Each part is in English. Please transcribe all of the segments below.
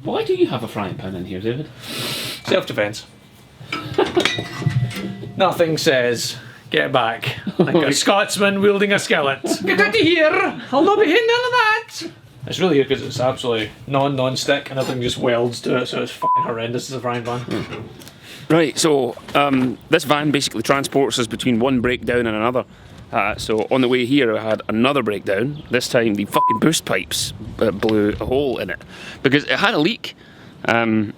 Why do you have a frying pan in here, David? Self-defense. Nothing says, get back, like a Scotsman wielding a skillet. Get out of here! I'll not be hitting none of that! It's really good because it's absolutely non-stick and everything just welds to it, so it's fucking horrendous as a frying pan. Right, so this van basically transports us between one breakdown and another. So on the way here I had another breakdown. This time the fucking boost pipes blew a hole in it because it had a leak, and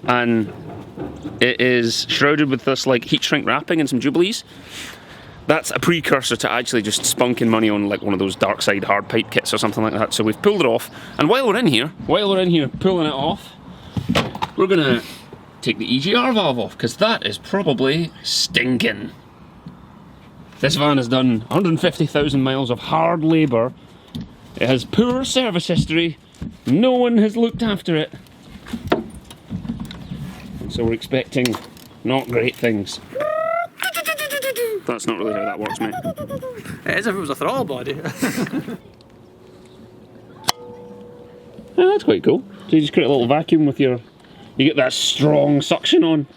it is shrouded with this like heat shrink wrapping and some Jubilees. That's a precursor to actually just spunking money on like one of those dark side hard pipe kits or something like that. So we've pulled it off, and while we're in here pulling it off, we're gonna take the EGR valve off because that is probably stinking. This van has done 150,000 miles of hard labour. It has poor service history. No one has looked after it. And so we're expecting not great things. That's not really how that works, mate. It is if it was a throttle body. Yeah, that's quite cool. So you just create a little vacuum with your... You get that strong suction on.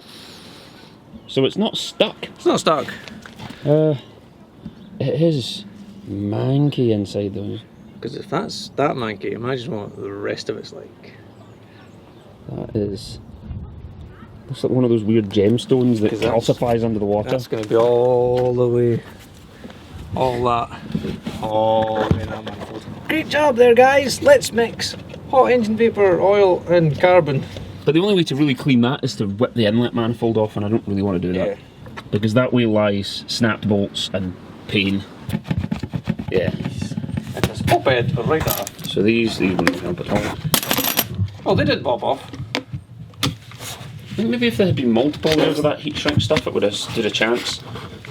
So it's not stuck. It's not stuck. It is manky inside though. Because if that's that manky, imagine what the rest of it's like. That is... It's like one of those weird gemstones that calcifies under the water. That's going to be all the way. All that. All the way in that manifold. Great job there, guys. Let's mix hot engine vapour, oil and carbon. But the only way to really clean that is to whip the inlet manifold off, and I don't really want to do that. Yeah. Because that way lies snapped bolts and pain. Yeah. And this pop head right off. So these wouldn't help at all. Oh, they did pop off. I think maybe if there had been multiple layers of that heat shrink stuff it would have stood a chance.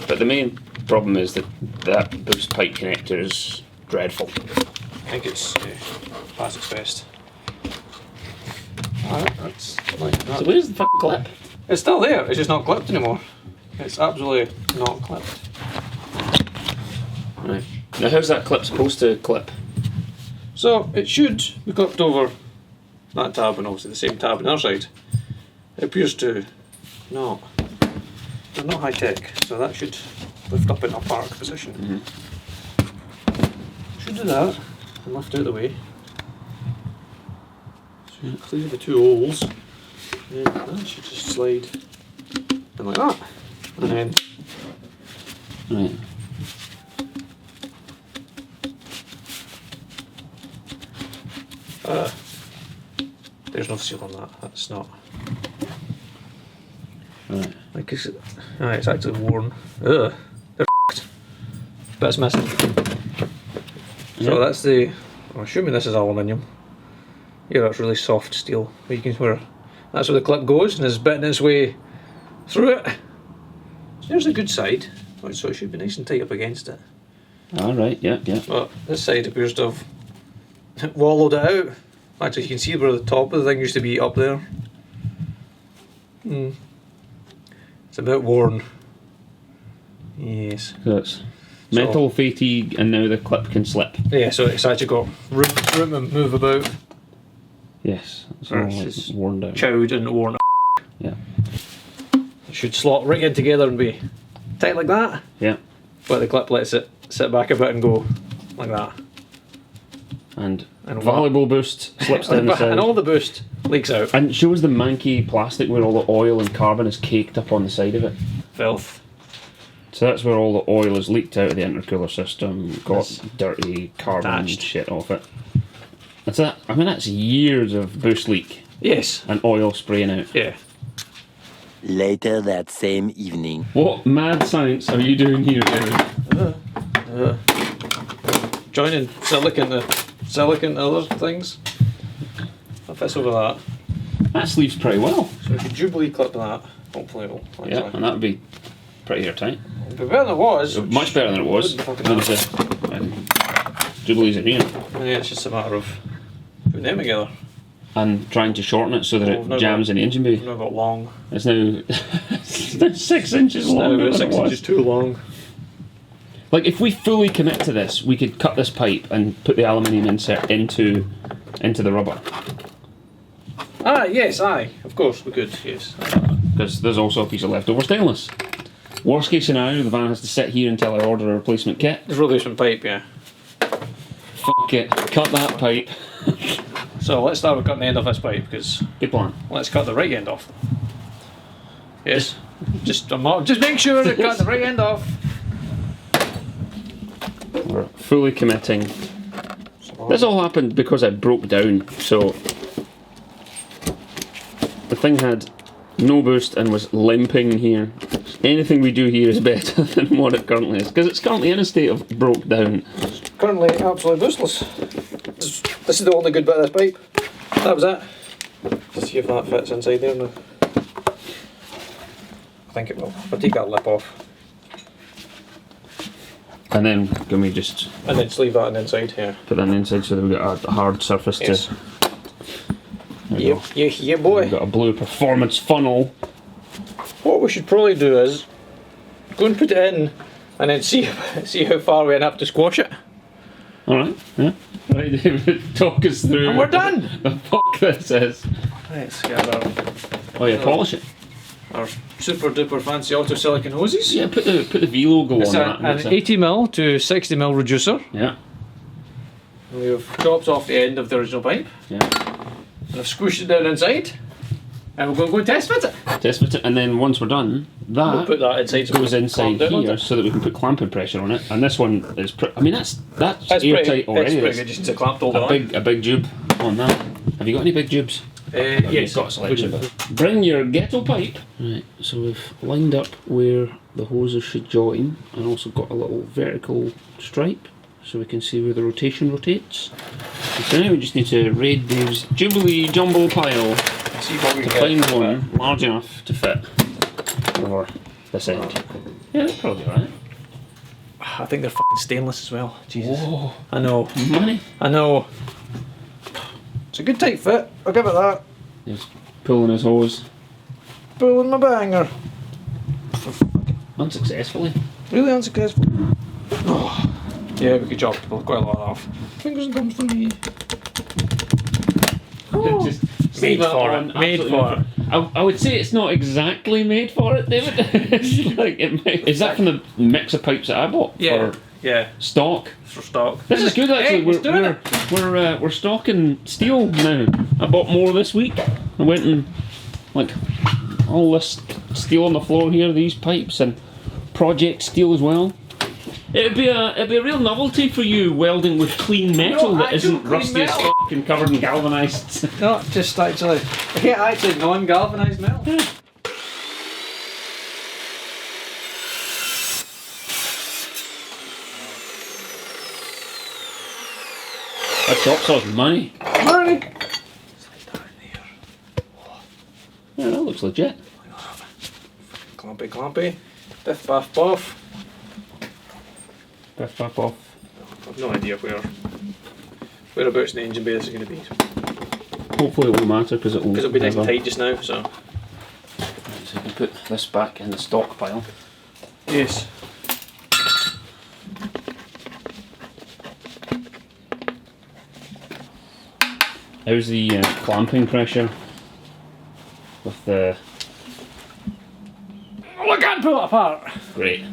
But the main problem is that that boost pipe connector is dreadful. I think it's past its best. Alright, that's like that. So where's the fucking clip? It's still there, it's just not clipped anymore. It's absolutely not clipped. Right. Now how's that clip supposed to clip? So it should be clipped over that tab and obviously the same tab on the other side. It appears to not. They're not high tech, so that should lift up in a park position. Should do that and lift out the way. So clear the two holes. And that should just slide in like that. And then Right. there's no seal on that. That's not. Right. Like it's actually worn. Ugh, they're f***ed. But it's missing. So that's the. I'm assuming this is aluminium. Yeah, that's really soft steel. Where you can that's where the clip goes and is bitting its way through it. So there's the good side. So it should be nice and tight up against it. Alright, yeah. But this side appears to have wallowed it out. Actually, you can see where the top of the thing used to be up there. It's a bit worn. Yes. So it's metal fatigue and now the clip can slip. Yeah, so it's actually got room to move about. Yes. It's all like worn down. Chowed and worn. Yeah. It should slot right in together and be tight like that. Yeah. But the clip lets it sit back a bit and go like that. And valuable boost slips down the side. And all the boost leaks out. And shows the manky plastic where all the oil and carbon is caked up on the side of it. Filth. So that's where all the oil is leaked out of the intercooler system, got dirty carbon shit off it. That's that. I mean, that's years of boost leak. Yes. And oil spraying out. Yeah. Later that same evening. What mad science are you doing here, David? Joining silicon to other things. That fits over that. That sleeves pretty well. So if you Jubilee clip that, hopefully it'll. Yeah, and that would be pretty airtight. It'd be better than it was. Much better than it was. Jubilees are here. Yeah, it's just a matter of putting them together. And trying to shorten it so that it jams in the engine bay. I've now got long. It's now, it's now 6 inches long. Now about 6 inches too long. Like, if we fully commit to this, we could cut this pipe and put the aluminium insert into the rubber. Ah, yes, aye. Of course, we could, yes. Because there's also a piece of leftover stainless. Worst case scenario, the van has to sit here until I order a replacement kit. There's replacement pipe, yeah. Fuck it, cut that pipe. So let's start with cutting the end of this pipe, because Good plan. let's cut the right end off. Yes. Just make sure to cut the right end off. We're fully committing. This all happened because I broke down, so the thing had no boost and was limping here. Anything we do here is better than what it currently is, because it's currently in a state of broke down. Currently absolutely boostless. This is the only good bit of this pipe. That was it. Let's see if that fits inside there now. I think it will. I'll take that lip off. And then can we just And then sleeve that on the inside here. put that on the inside so that we've got a hard surface Yes. to... There we go. Yeah, boy. We've got a blue performance funnel. What we should probably do is go and put it in and then see how far we end up to squash it. Alright, yeah. Right, David, talk us through And we're done! the fuck this is. Let's get our Oh yeah, polish it. super duper fancy auto silicon hoses. Yeah, put the V logo It's on that. an 80mm to 60mm reducer. Yeah, And we've chopped off the end of the original pipe. yeah. And I've squished it down inside. And we're going to go and test fit it. Test fit it, and then once we're done, that We'll put that inside. so we goes can inside clamp down on here it. so that we can put clamping pressure on it. And this one is, I mean, that's It's airtight pretty, already. it's pretty That's good, just to clamp all a on. big jube on that. Have you got any big jubes? Yes, Got a selection. Bring your ghetto pipe. Right, so we've lined up where the hoses should join, and also got a little vertical stripe so we can see where the rotation rotates. And so now we just need to raid Dave's Jubilee jumble pile See what we to get. find one large enough to fit over this end. Yeah, that's probably alright. I think they're fucking stainless as well. Jesus. Whoa, I know. money. I know. It's a good tight fit. I'll give it that. He's pulling his hose Pulling my banger. unsuccessfully. Really unsuccessful. Oh. Yeah, we could chop quite a lot off. Fingers and thumbs for me. Oh. Just Made leave that for on, it. Made absolutely for it. I would say it's not exactly made for it, David. It's like is that from the mix of pipes that I bought? Yeah. For Yeah. stock. For stock. This is good actually. Hey, it's doing it. We're stocking steel now. I bought more this week. I went and like all this steel on the floor here, these pipes and project steel as well. It'd be a real novelty for you welding with clean metal that actual isn't clean rusty as metal. fuck and covered in galvanised. Not just actually. Yeah, actually non-galvanised metal. That chop saw's money. Money. Yeah, that looks legit. Clumpy, clumpy. Biff, baff, boff. Biff, bap off. I've no idea whereabouts in the engine bay this is going to be. Hopefully it won't matter because It'll be nice and tight just now, so. So I can put this back in the stockpile. Yes. How's the clamping pressure with the... Oh, I can't pull it apart. Great.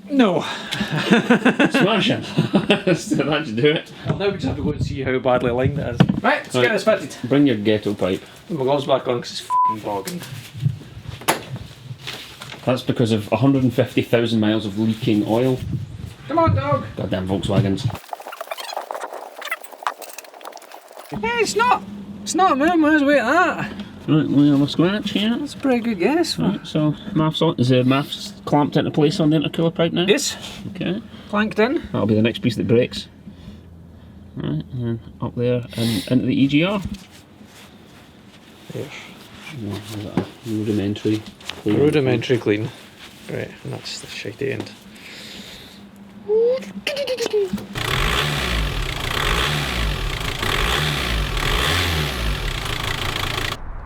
No. Smashing. So that should do it. Well, now we just have to go and see how badly aligned it is. Right, let's get this fitted. Bring your ghetto pipe. Put my gloves back on because it's fucking bogging. That's because of 150,000 miles of leaking oil. Come on, dog. Goddamn Volkswagens. Hey, it's not a million miles away at that. Right, we have a scratch here. That's a pretty good guess. Right, so MAF's on. Is the MAF's clamped into place on the intercooler pipe now? Yes. Okay. Clanked in. That'll be the next piece that breaks. Right, and then up there and into the EGR. Yes. Rudimentary. clean. Rudimentary clean. Right, and that's the shitey end.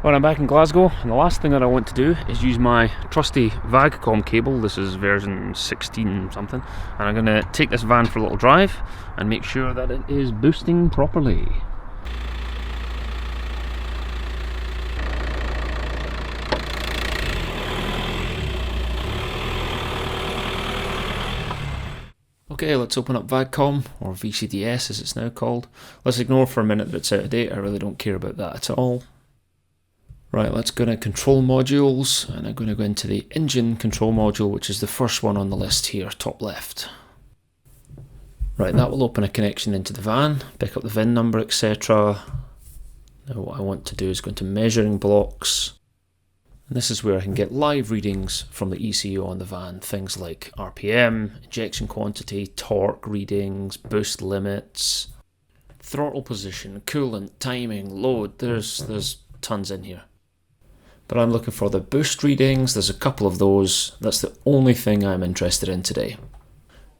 Well, I'm back in Glasgow, and the last thing that I want to do is use my trusty VAGCOM cable. This is version 16 something, and I'm going to take this van for a little drive and make sure that it is boosting properly. Okay, let's open up VADCOM, or VCDS as it's now called. Let's ignore for a minute that it's out of date. I really don't care about that at all. Right, let's go to control modules, and I'm going to go into the engine control module, which is the first one on the list here, top left. Right, that will open a connection into the van, pick up the VIN number, etc. Now what I want to do is go into measuring blocks. And this is where I can get live readings from the ECU on the van, things like RPM, injection quantity, torque readings, boost limits, throttle position, coolant, timing, load. There's tons in here. But I'm looking for the boost readings. There's a couple of those. That's the only thing I'm interested in today.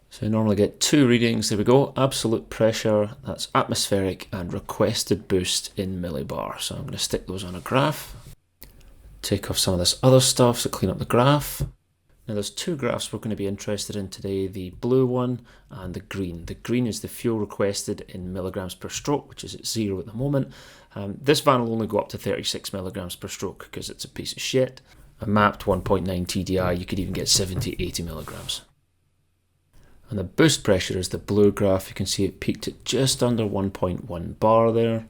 So I normally get 2 readings. There we go. Absolute pressure, that's atmospheric, and requested boost in millibar. So I'm going to stick those on a graph. Take off some of this other stuff to clean up the graph. Now there's 2 graphs we're going to be interested in today, the blue one and the green. The green is the fuel requested in milligrams per stroke, which is at 0 at the moment. This van will only go up to 36 milligrams per stroke because it's a piece of shit. A mapped 1.9 TDI, you could even get 70, 80 milligrams. And the boost pressure is the blue graph. You can see it peaked at just under 1.1 bar there.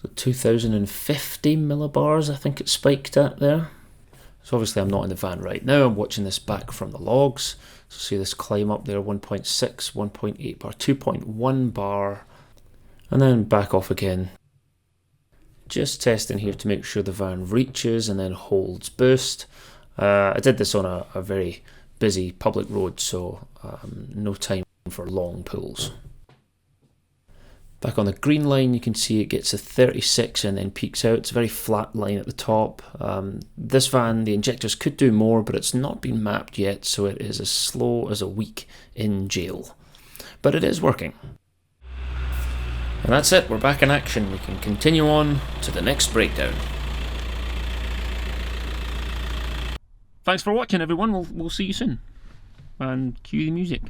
So 2050 millibars I think it spiked at there. So obviously I'm not in the van right now, I'm watching this back from the logs. So see this climb up there, 1.6, 1.8 bar, 2.1 bar, and then back off again. Just testing here to make sure the van reaches and then holds boost. I did this on a very busy public road, so no time for long pulls. Back on the green line, you can see it gets to 36 and then peaks out. It's a very flat line at the top. This van, the injectors could do more, but it's not been mapped yet, so it is as slow as a week in jail. But it is working. And that's it, we're back in action. We can continue on to the next breakdown. Thanks for watching, everyone. We'll see you soon. And cue the music.